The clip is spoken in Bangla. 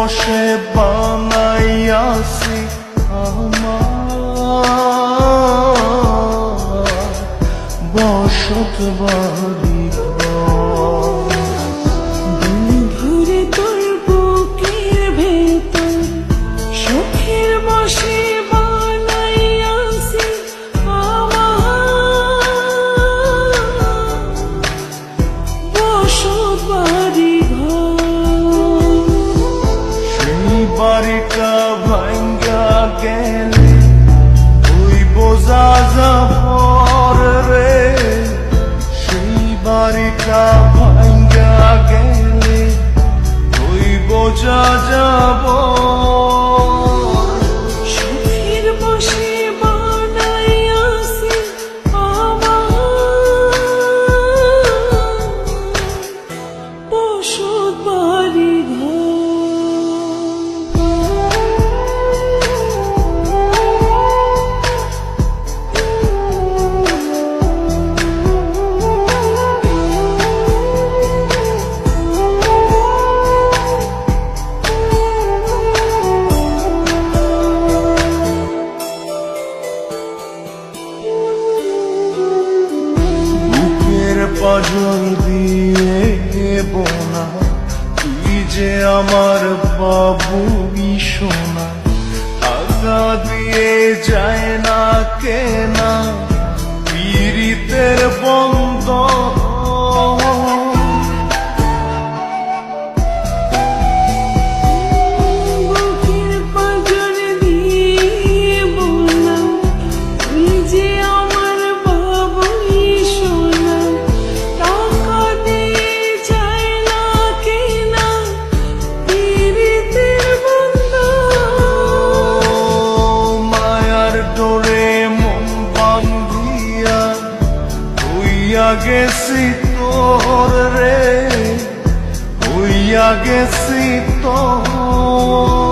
বসে বানাইয়াছি আমার বসত বাড়ি। ঘুরে তোর বুকের ভেতর সুখের বসে বানাইয়াছি আমার বসত বাড়ি ঘর। সেই বাড়িটা ভাঙ্গা গেলে ওই বোঝা যাবর রে, সেই বাড়িটা ভাঙ্গা গেলে ওই বোঝা যাব। সুখের বসে বানাইয়াছি আমার বসত বাড়ি ঘর। পাজল দিয়ে বোনা তুই যে আমার বাবু সোনা, টাকা দিয়ে যায় না কেনা পীড়িতের বন্ধ। বুকের পাঁজর দিয়ে বোনা তুই যে আমার বাবুই সোনা, টাকা দিয়ে যায় না কেনা পীড়িতের বন্ধন। মায়ার ডোরে মন বান্ধিয়া হইয়া গেছি তোর রে, হইয়া গেছি তোর।